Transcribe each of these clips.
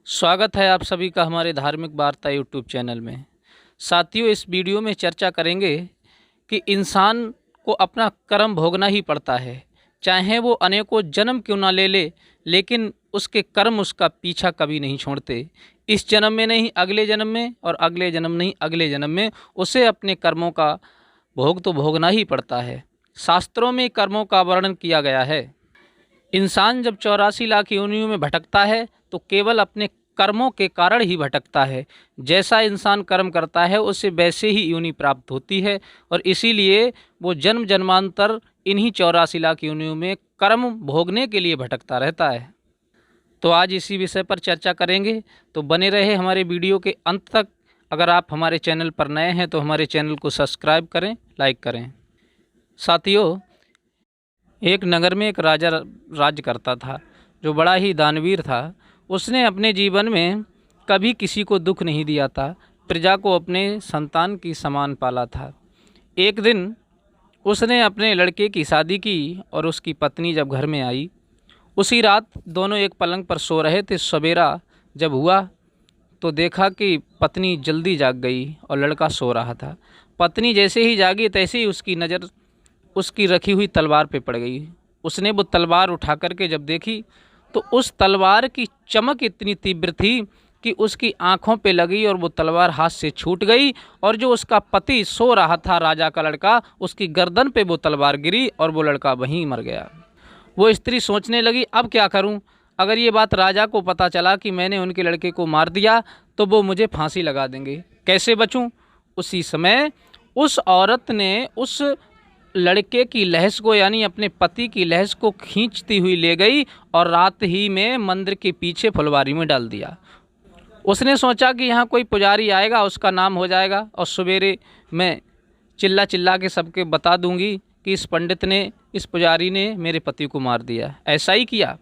स्वागत है आप सभी का हमारे धार्मिक वार्ता यूट्यूब चैनल में। साथियों, इस वीडियो में चर्चा करेंगे कि इंसान को अपना कर्म भोगना ही पड़ता है, चाहे वो अनेकों जन्म क्यों ना ले ले, लेकिन उसके कर्म उसका पीछा कभी नहीं छोड़ते। इस जन्म में नहीं अगले जन्म में, और अगले जन्म नहीं अगले जन्म में उसे अपने कर्मों का भोग तो भोगना ही पड़ता है। शास्त्रों में कर्मों का वर्णन किया गया है। इंसान जब 84 लाख योनियों में भटकता है तो केवल अपने कर्मों के कारण ही भटकता है। जैसा इंसान कर्म करता है उसे वैसे ही योनि प्राप्त होती है, और इसीलिए वो जन्म जन्मांतर इन्हीं 84 लाख योनियों में कर्म भोगने के लिए भटकता रहता है। तो आज इसी विषय पर चर्चा करेंगे, तो बने रहे हमारे वीडियो के अंत तक। अगर आप हमारे चैनल पर नए हैं तो हमारे चैनल को सब्सक्राइब करें, लाइक करें। साथियों, एक नगर में एक राजा राज्य करता था जो बड़ा ही दानवीर था। उसने अपने जीवन में कभी किसी को दुख नहीं दिया था, प्रजा को अपने संतान की समान पाला था। एक दिन उसने अपने लड़के की शादी की और उसकी पत्नी जब घर में आई, उसी रात दोनों एक पलंग पर सो रहे थे। सवेरा जब हुआ तो देखा कि पत्नी जल्दी जाग गई और लड़का सो रहा था। पत्नी जैसे ही जागी तैसे ही उसकी नज़र उसकी रखी हुई तलवार पे पड़ गई। उसने वो तलवार उठा करके जब देखी तो उस तलवार की चमक इतनी तीव्र थी कि उसकी आंखों पे लगी और वो तलवार हाथ से छूट गई, और जो उसका पति सो रहा था, राजा का लड़का, उसकी गर्दन पे वो तलवार गिरी और वो लड़का वहीं मर गया। वो स्त्री सोचने लगी, अब क्या करूं? अगर ये बात राजा को पता चला कि मैंने उनके लड़के को मार दिया तो वो मुझे फांसी लगा देंगे, कैसे बचूं? उसी समय उस औरत ने उस लड़के की लहस को, यानी अपने पति की लहस को खींचती हुई ले गई और रात ही में मंदिर के पीछे फुलवारी में डाल दिया। उसने सोचा कि यहाँ कोई पुजारी आएगा, उसका नाम हो जाएगा, और सवेरे मैं चिल्ला चिल्ला के सबके बता दूंगी कि इस पंडित ने, इस पुजारी ने मेरे पति को मार दिया। ऐसा ही किया।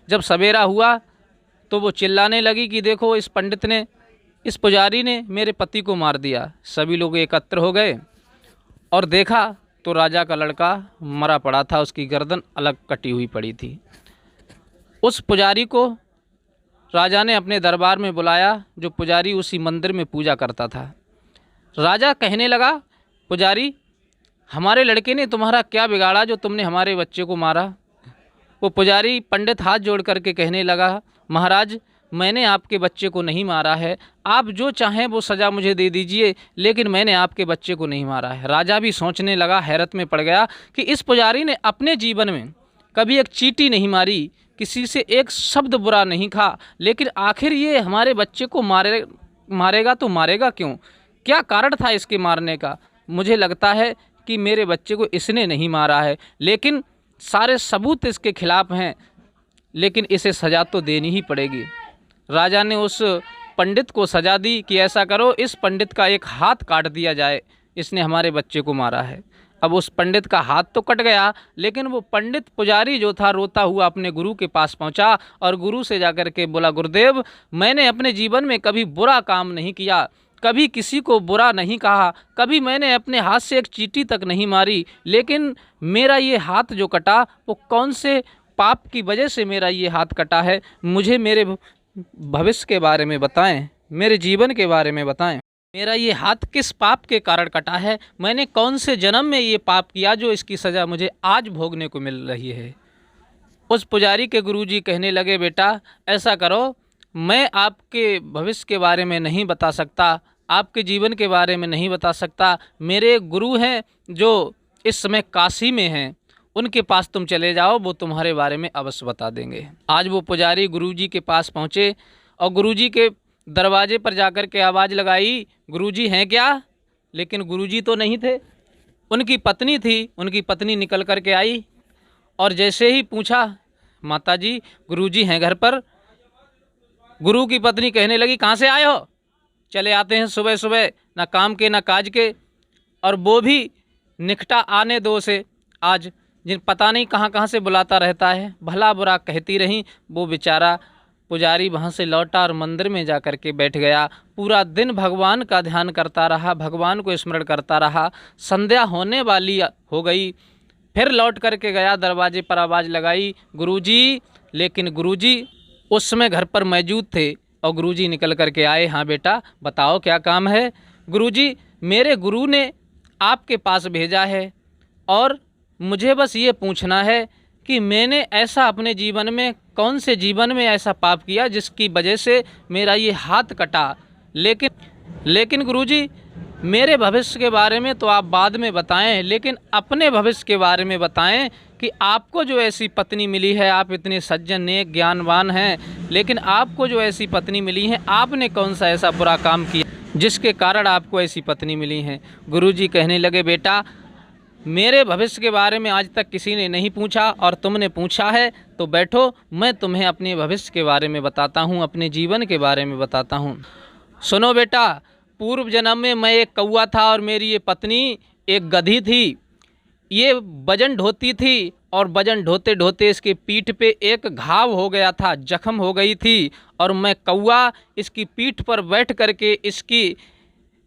जब सवेरा हुआ तो वो चिल्लाने लगी कि देखो, इस पंडित ने, इस पुजारी ने मेरे पति को मार दिया। सभी लोग एकत्र हो गए और देखा तो राजा का लड़का मरा पड़ा था, उसकी गर्दन अलग कटी हुई पड़ी थी। उस पुजारी को राजा ने अपने दरबार में बुलाया, जो पुजारी उसी मंदिर में पूजा करता था। राजा कहने लगा, पुजारी, हमारे लड़के ने तुम्हारा क्या बिगाड़ा जो तुमने हमारे बच्चे को मारा? वो पुजारी पंडित हाथ जोड़ करके कहने लगा, महाराज, मैंने आपके बच्चे को नहीं मारा है, आप जो चाहें वो सज़ा मुझे दे दीजिए, लेकिन मैंने आपके बच्चे को नहीं मारा है। राजा भी सोचने लगा, हैरत में पड़ गया कि इस पुजारी ने अपने जीवन में कभी एक चींटी नहीं मारी, किसी से एक शब्द बुरा नहीं कहा, लेकिन आखिर ये हमारे बच्चे को मारेगा तो मारेगा क्यों? क्या कारण था इसके मारने का? मुझे लगता है कि मेरे बच्चे को इसने नहीं मारा है, लेकिन सारे सबूत इसके खिलाफ हैं, लेकिन इसे सज़ा तो देनी ही पड़ेगी। राजा ने उस पंडित को सजा दी कि ऐसा करो, इस पंडित का एक हाथ काट दिया जाए, इसने हमारे बच्चे को मारा है। अब उस पंडित का हाथ तो कट गया, लेकिन वो पंडित पुजारी जो था रोता हुआ अपने गुरु के पास पहुंचा और गुरु से जाकर के बोला, गुरुदेव, मैंने अपने जीवन में कभी बुरा काम नहीं किया, कभी किसी को बुरा नहीं कहा, कभी मैंने अपने हाथ से एक चींटी तक नहीं मारी, लेकिन मेरा ये हाथ जो कटा वो कौन से पाप की वजह से मेरा ये हाथ कटा है? मुझे मेरे भविष्य के बारे में बताएं, मेरे जीवन के बारे में बताएं। मेरा ये हाथ किस पाप के कारण कटा है? मैंने कौन से जन्म में ये पाप किया जो इसकी सज़ा मुझे आज भोगने को मिल रही है? उस पुजारी के गुरुजी कहने लगे, बेटा, ऐसा करो, मैं आपके भविष्य के बारे में नहीं बता सकता, आपके जीवन के बारे में नहीं बता सकता। मेरे गुरु हैं जो इस समय काशी में हैं, उनके पास तुम चले जाओ, वो तुम्हारे बारे में अवश्य बता देंगे। आज वो पुजारी गुरुजी के पास पहुँचे और गुरुजी के दरवाजे पर जाकर के आवाज़ लगाई, गुरुजी हैं क्या? लेकिन गुरुजी तो नहीं थे, उनकी पत्नी थी। उनकी पत्नी निकल कर के आई और जैसे ही पूछा, माताजी, गुरुजी हैं घर पर? गुरु की पत्नी कहने लगी, कहाँ से आए हो? चले आते हैं सुबह सुबह, ना काम के ना काज के, और वो भी निकटा आने दो से। आज जिन पता नहीं कहाँ कहाँ से बुलाता रहता है, भला बुरा कहती रहीं। वो बेचारा पुजारी वहाँ से लौटा और मंदिर में जा कर के बैठ गया। पूरा दिन भगवान का ध्यान करता रहा, भगवान को स्मरण करता रहा। संध्या होने वाली हो गई, फिर लौट कर के गया, दरवाजे पर आवाज़ लगाई, गुरुजी। लेकिन गुरुजी उस समय घर पर मौजूद थे, और गुरुजी निकल कर के आए। हाँ बेटा बताओ क्या काम है। गुरुजी मेरे गुरु ने आपके पास भेजा है और मुझे बस ये पूछना है कि मैंने ऐसा अपने जीवन में कौन से जीवन में ऐसा पाप किया जिसकी वजह से मेरा ये हाथ कटा। लेकिन गुरुजी मेरे भविष्य के बारे में तो आप बाद में बताएं, लेकिन अपने भविष्य के बारे में बताएं कि आपको जो ऐसी पत्नी मिली है, आप इतने सज्जन नेक ज्ञानवान हैं, लेकिन आपको जो ऐसी पत्नी मिली है आपने कौन सा ऐसा बुरा काम किया जिसके कारण आपको ऐसी पत्नी मिली है। गुरुजी कहने लगे बेटा मेरे भविष्य के बारे में आज तक किसी ने नहीं पूछा और तुमने पूछा है, तो बैठो मैं तुम्हें अपने भविष्य के बारे में बताता हूँ, अपने जीवन के बारे में बताता हूँ। सुनो बेटा, पूर्व जन्म में मैं एक कौवा था और मेरी ये पत्नी एक गधी थी। ये वजन ढोती थी और वजन ढोते ढोते इसके पीठ पे एक घाव हो गया था, जख्म हो गई थी, और मैं कौवा इसकी पीठ पर बैठ करके इसकी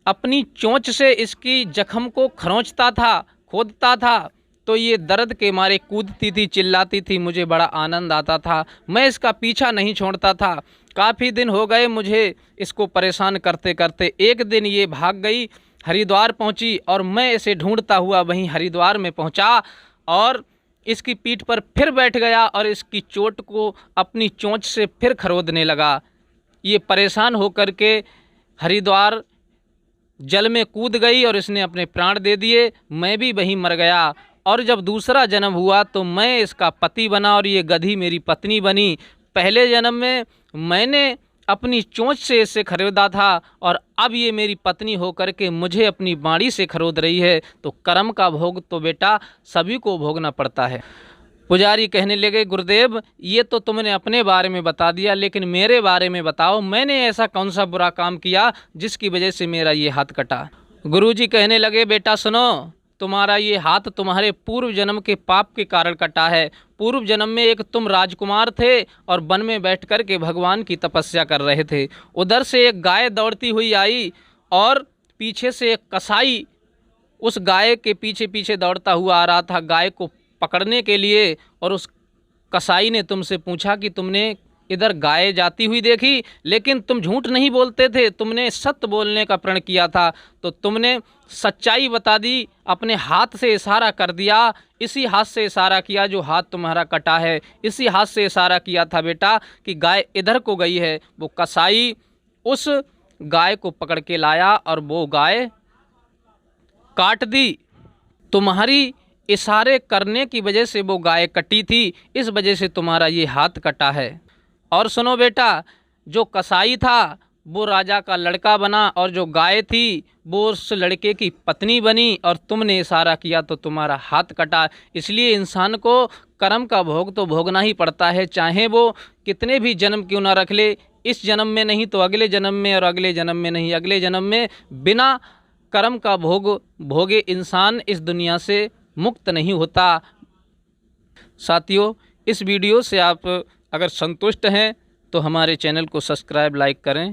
अपनी चोंच से इसकी जख्म को खरोंचता था, खोदता था। तो ये दर्द के मारे कूदती थी, चिल्लाती थी, मुझे बड़ा आनंद आता था। मैं इसका पीछा नहीं छोड़ता था। काफ़ी दिन हो गए मुझे इसको परेशान करते करते। एक दिन ये भाग गई, हरिद्वार पहुंची और मैं इसे ढूंढता हुआ वहीं हरिद्वार में पहुंचा और इसकी पीठ पर फिर बैठ गया और इसकी चोट को अपनी चोंच से फिर खरोदने लगा। ये परेशान होकर के हरिद्वार जल में कूद गई और इसने अपने प्राण दे दिए। मैं भी वहीं मर गया और जब दूसरा जन्म हुआ तो मैं इसका पति बना और ये गधी मेरी पत्नी बनी। पहले जन्म में मैंने अपनी चोंच से इसे खरीदा था और अब ये मेरी पत्नी होकर के मुझे अपनी बाड़ी से खरीद रही है। तो कर्म का भोग तो बेटा सभी को भोगना पड़ता है। पुजारी कहने लगे गुरुदेव ये तो तुमने अपने बारे में बता दिया, लेकिन मेरे बारे में बताओ, मैंने ऐसा कौन सा बुरा काम किया जिसकी वजह से मेरा ये हाथ कटा। गुरुजी कहने लगे बेटा सुनो, तुम्हारा ये हाथ तुम्हारे पूर्व जन्म के पाप के कारण कटा है। पूर्व जन्म में एक तुम राजकुमार थे और वन में बैठ कर के भगवान की तपस्या कर रहे थे। उधर से एक गाय दौड़ती हुई आई और पीछे से एक कसाई उस गाय के पीछे पीछे दौड़ता हुआ आ रहा था गाय को पकड़ने के लिए। और उस कसाई ने तुमसे पूछा कि तुमने इधर गाय जाती हुई देखी, लेकिन तुम झूठ नहीं बोलते थे, तुमने सत्य बोलने का प्रण किया था। तो तुमने सच्चाई बता दी, अपने हाथ से इशारा कर दिया, इसी हाथ से इशारा किया जो हाथ तुम्हारा कटा है, इसी हाथ से इशारा किया था बेटा कि गाय इधर को गई है। वो कसाई उस गाय को पकड़ के लाया और वो गाय काट दी। तुम्हारी इशारे करने की वजह से वो गाय कटी थी, इस वजह से तुम्हारा ये हाथ कटा है। और सुनो बेटा, जो कसाई था वो राजा का लड़का बना और जो गाय थी वो उस लड़के की पत्नी बनी और तुमने इशारा किया तो तुम्हारा हाथ कटा। इसलिए इंसान को कर्म का भोग तो भोगना ही पड़ता है, चाहे वो कितने भी जन्म क्यों ना रख ले। इस जन्म में नहीं तो अगले जन्म में, और अगले जन्म में नहीं अगले जन्म में, बिना कर्म का भोग भोगे इंसान इस दुनिया से मुक्त नहीं होता। साथियों, इस वीडियो से आप अगर संतुष्ट हैं तो हमारे चैनल को सब्सक्राइब लाइक करें।